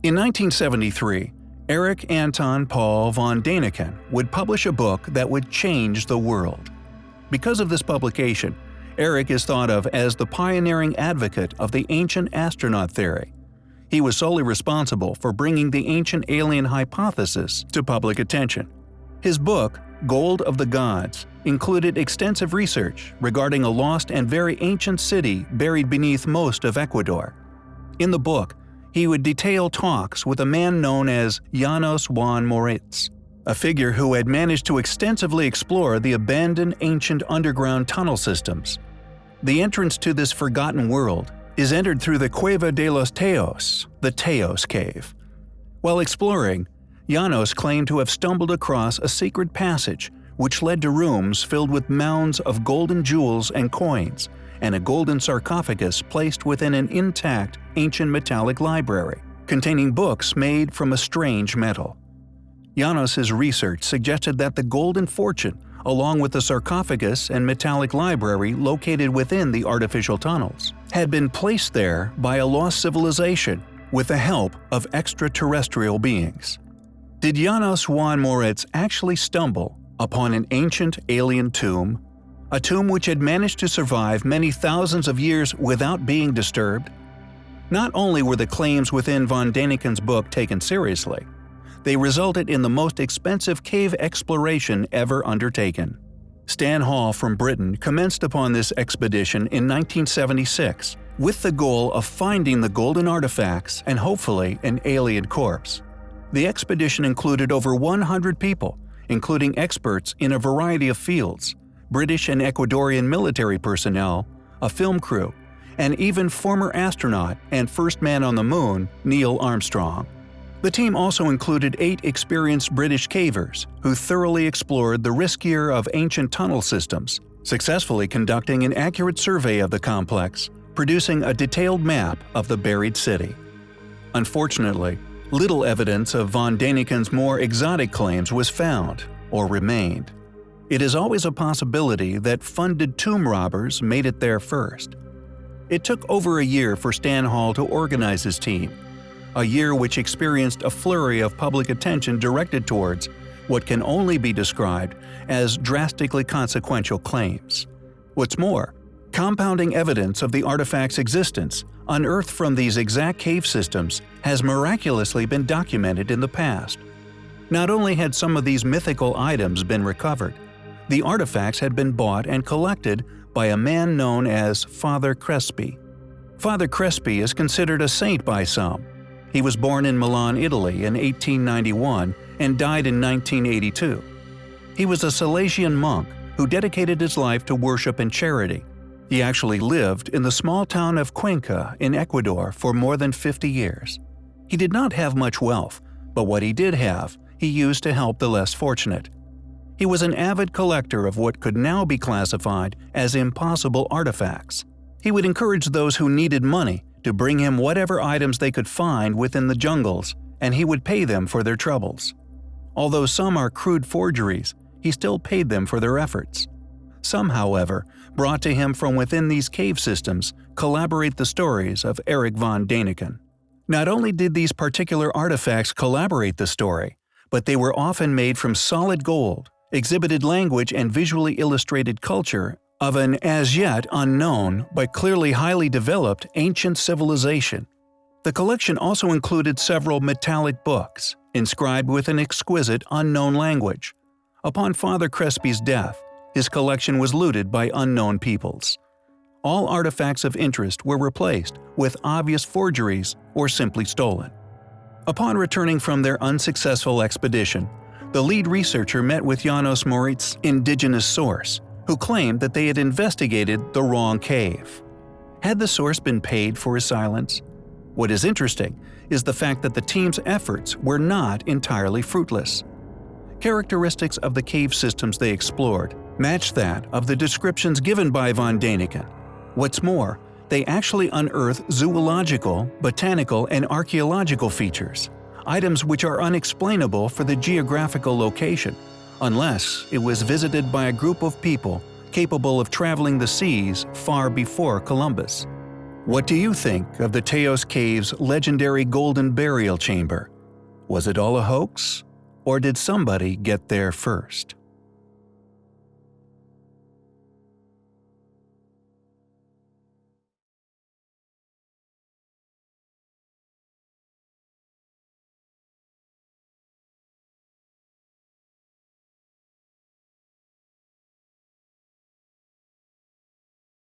In 1973, Erich Anton Paul von Däniken would publish a book that would change the world. Because of this publication, Erich is thought of as the pioneering advocate of the ancient astronaut theory. He was solely responsible for bringing the ancient alien hypothesis to public attention. His book, Gold of the Gods, included extensive research regarding a lost and very ancient city buried beneath most of Ecuador. In the book, he would detail talks with a man known as Janos Juan Moritz, a figure who had managed to extensively explore the abandoned ancient underground tunnel systems. The entrance to this forgotten world is entered through the Cueva de los Teos, the Teos Cave. While exploring, Janos claimed to have stumbled across a secret passage which led to rooms filled with mounds of golden jewels and coins, and a golden sarcophagus placed within an intact ancient metallic library, containing books made from a strange metal. Janos's research suggested that the golden fortune, along with the sarcophagus and metallic library located within the artificial tunnels, had been placed there by a lost civilization with the help of extraterrestrial beings. Did Janos Juan Moritz actually stumble upon an ancient alien tomb? A tomb which had managed to survive many thousands of years without being disturbed? Not only were the claims within von Däniken's book taken seriously, they resulted in the most expensive cave exploration ever undertaken. Stan Hall from Britain commenced upon this expedition in 1976 with the goal of finding the golden artifacts and hopefully an alien corpse. The expedition included over 100 people, including experts in a variety of fields, British and Ecuadorian military personnel, a film crew, and even former astronaut and first man on the moon, Neil Armstrong. The team also included 8 experienced British cavers who thoroughly explored the riskier of ancient tunnel systems, successfully conducting an accurate survey of the complex, producing a detailed map of the buried city. Unfortunately, little evidence of von Däniken's more exotic claims was found or remained. It is always a possibility that funded tomb robbers made it there first. It took over a year for Stan Hall to organize his team, a year which experienced a flurry of public attention directed towards what can only be described as drastically consequential claims. What's more, compounding evidence of the artifact's existence, unearthed from these exact cave systems, has miraculously been documented in the past. Not only had some of these mythical items been recovered, the artifacts had been bought and collected by a man known as Father Crespi. Father Crespi is considered a saint by some. He was born in Milan, Italy in 1891 and died in 1982. He was a Salesian monk who dedicated his life to worship and charity. He actually lived in the small town of Cuenca in Ecuador for more than 50 years. He did not have much wealth, but what he did have, he used to help the less fortunate. He was an avid collector of what could now be classified as impossible artifacts. He would encourage those who needed money to bring him whatever items they could find within the jungles, and he would pay them for their troubles. Although some are crude forgeries, he still paid them for their efforts. Some, however, brought to him from within these cave systems collaborate the stories of Erich von Däniken. Not only did these particular artifacts collaborate the story, but they were often made from solid gold, exhibited language and visually illustrated culture of an as yet unknown but clearly highly developed ancient civilization. The collection also included several metallic books, inscribed with an exquisite unknown language. Upon Father Crespi's death, his collection was looted by unknown peoples. All artifacts of interest were replaced with obvious forgeries or simply stolen. Upon returning from their unsuccessful expedition, the lead researcher met with Janos Moritz's indigenous source, who claimed that they had investigated the wrong cave. Had the source been paid for his silence? What is interesting is the fact that the team's efforts were not entirely fruitless. Characteristics of the cave systems they explored matched that of the descriptions given by von Däniken. What's more, they actually unearthed zoological, botanical, and archaeological features, items which are unexplainable for the geographical location, unless it was visited by a group of people capable of traveling the seas far before Columbus. What do you think of the Teos Cave's legendary golden burial chamber? Was it all a hoax? Or did somebody get there first?